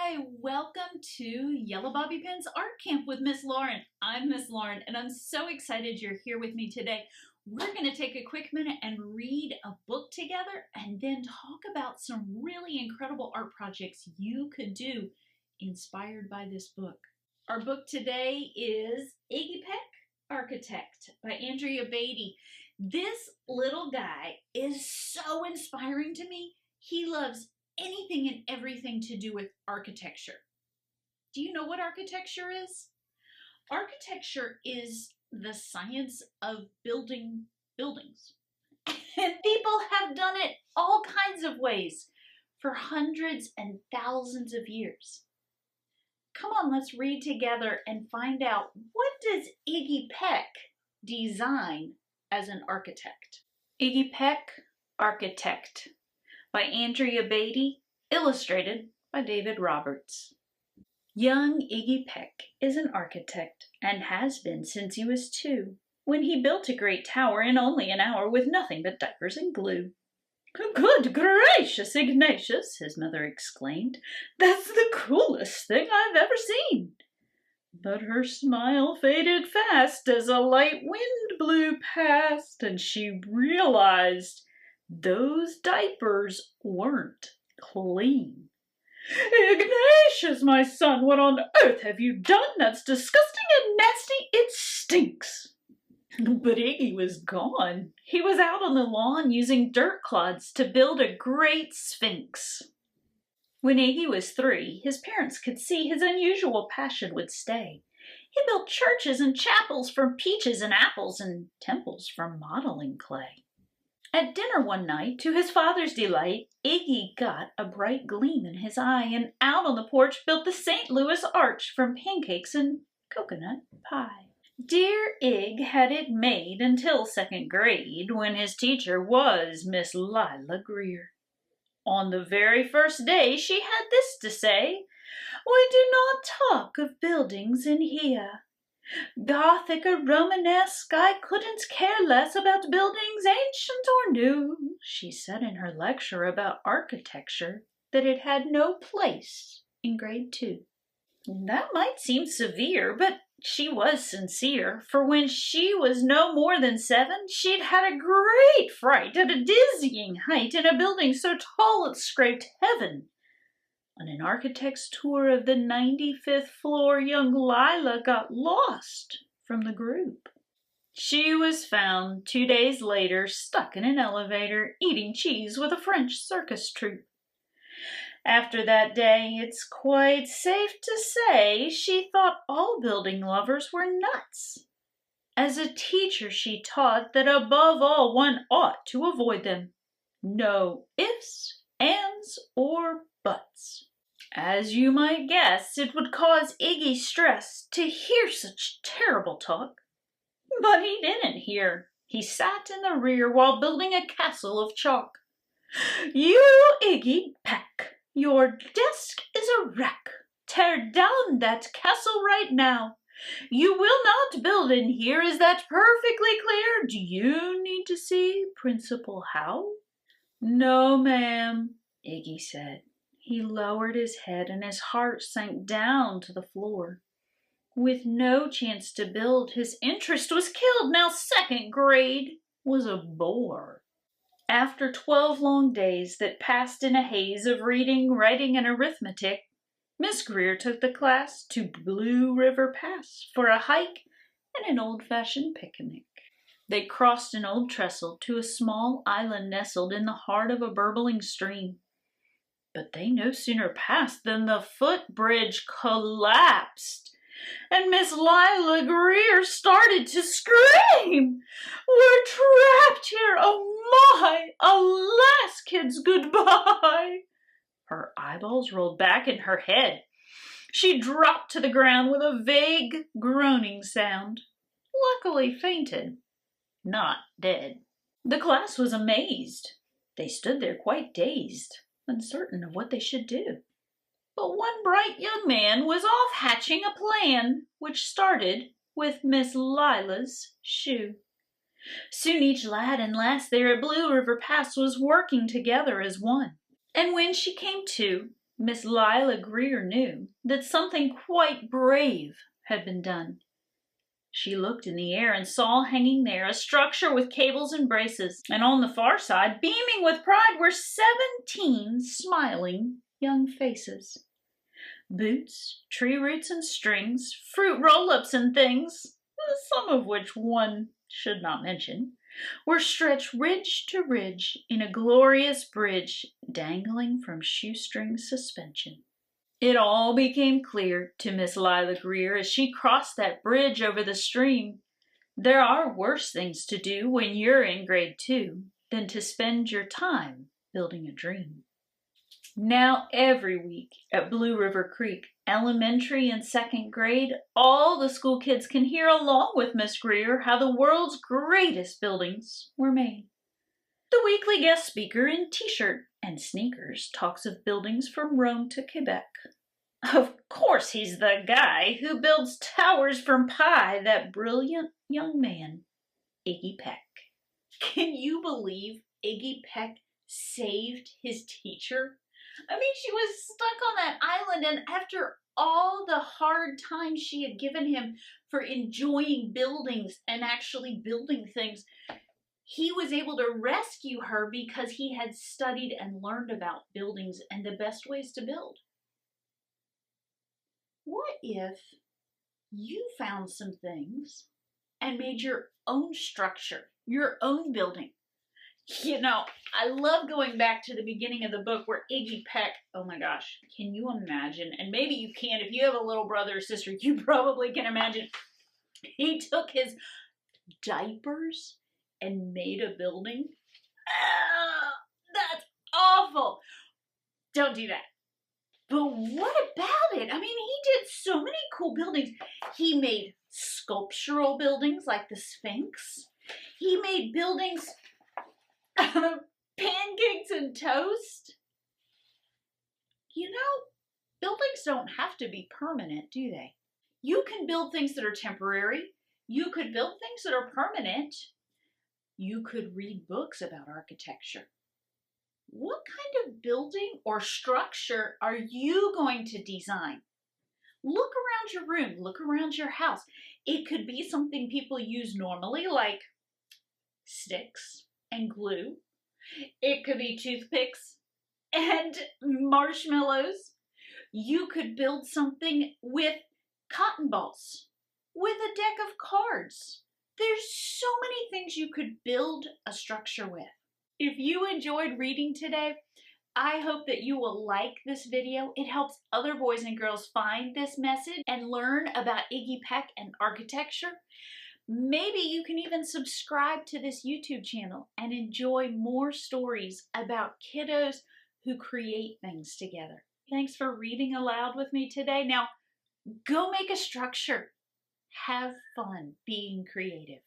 Hi, welcome to Yellow Bobby Pins Art Camp with Miss Lauren. I'm Miss Lauren and I'm so excited you're here with me today. We're going to take a quick minute and read a book together and then talk about some really incredible art projects you could do inspired by this book. Our book today is Iggy Peck, Architect by Andrea Beatty. This little guy is so inspiring to me. He loves anything and everything to do with architecture. Do you know what architecture is? Architecture is the science of building buildings. And people have done it all kinds of ways for hundreds and thousands of years. Come on, let's read together and find out, what does Iggy Peck design as an architect? Iggy Peck, Architect by Andrea Beatty, illustrated by David Roberts. Young Iggy Peck is an architect and has been since he was 2, when he built a great tower in only an hour with nothing but diapers and glue. "Good gracious, Ignatius," his mother exclaimed. "That's the coolest thing I've ever seen." But her smile faded fast as a light wind blew past, and she realized those diapers weren't clean. "Ignatius, my son, what on earth have you done? That's disgusting and nasty. It stinks." But Iggy was gone. He was out on the lawn using dirt clods to build a great sphinx. When Iggy was 3, his parents could see his unusual passion would stay. He built churches and chapels from peaches and apples and temples from modeling clay. At dinner one night, to his father's delight, Iggy got a bright gleam in his eye and out on the porch built the St. Louis Arch from pancakes and coconut pie. Dear Ig had it made until 2nd grade, when his teacher was Miss Lila Greer. On the very first day she had this to say: "We do not talk of buildings in here. Gothic or Romanesque, I couldn't care less about buildings ancient or new." She said in her lecture about architecture that it had no place in grade 2. That might seem severe, but she was sincere, for when she was no more than 7, she'd had a great fright at a dizzying height in a building so tall it scraped heaven. On an architect's tour of the 95th floor, young Lila got lost from the group. She was found 2 days later, stuck in an elevator, eating cheese with a French circus troupe. After that day, it's quite safe to say she thought all building lovers were nuts. As a teacher, she taught that above all one ought to avoid them. No ifs, ands, or buts. As you might guess, it would cause Iggy stress to hear such terrible talk. But he didn't hear. He sat in the rear while building a castle of chalk. "You, Iggy Peck, your desk is a wreck. Tear down that castle right now. You will not build in here, is that perfectly clear? Do you need to see Principal Howe?" "No, ma'am," Iggy said. He lowered his head and his heart sank down to the floor. With no chance to build, his interest was killed. Now 2nd grade was a bore. After 12 long days that passed in a haze of reading, writing, and arithmetic, Miss Greer took the class to Blue River Pass for a hike and an old-fashioned picnic. They crossed an old trestle to a small island nestled in the heart of a burbling stream. But they no sooner passed than the footbridge collapsed, and Miss Lila Greer started to scream. "We're trapped here! Oh my! Alas, kids, goodbye!" Her eyeballs rolled back in her head. She dropped to the ground with a vague groaning sound. Luckily fainted, not dead. The class was amazed. They stood there quite dazed, uncertain of what they should do. But one bright young man was off hatching a plan, which started with Miss Lila's shoe. Soon each lad and lass there at Blue River Pass was working together as one. And when she came to, Miss Lila Greer knew that something quite brave had been done. She looked in the air and saw hanging there a structure with cables and braces, and on the far side, beaming with pride, were 17 smiling young faces. Boots, tree roots and strings, fruit roll-ups and things, some of which one should not mention, were stretched ridge to ridge in a glorious bridge dangling from shoestring suspension. It all became clear to Miss Lila Greer as she crossed that bridge over the stream. There are worse things to do when you're in grade 2 than to spend your time building a dream. Now every week at Blue River Creek, elementary and second grade, all the school kids can hear along with Miss Greer how the world's greatest buildings were made. The weekly guest speaker in t-shirt and sneakers talks of buildings from Rome to Quebec. Of course he's the guy who builds towers from pie, that brilliant young man, Iggy Peck. Can you believe Iggy Peck saved his teacher? I mean, she was stuck on that island, and after all the hard time she had given him for enjoying buildings and actually building things, he was able to rescue her because he had studied and learned about buildings and the best ways to build. What if you found some things and made your own structure, your own building? You know, I love going back to the beginning of the book where Iggy Peck, oh my gosh, can you imagine? And maybe you can. If you have a little brother or sister, you probably can imagine. He took his diapers and made a building. Oh, that's awful. Don't do that. But what about it? I mean, he did so many cool buildings. He made sculptural buildings like the Sphinx. He made buildings out of pancakes and toast. You know, buildings don't have to be permanent, do they? You can build things that are temporary. You could build things that are permanent. You could read books about architecture. What kind of building or structure are you going to design? Look around your room, look around your house. It could be something people use normally, like sticks and glue. It could be toothpicks and marshmallows. You could build something with cotton balls, with a deck of cards. There's so many things you could build a structure with. If you enjoyed reading today, I hope that you will like this video. It helps other boys and girls find this message and learn about Iggy Peck and architecture. Maybe you can even subscribe to this YouTube channel and enjoy more stories about kiddos who create things together. Thanks for reading aloud with me today. Now, go make a structure. Have fun being creative.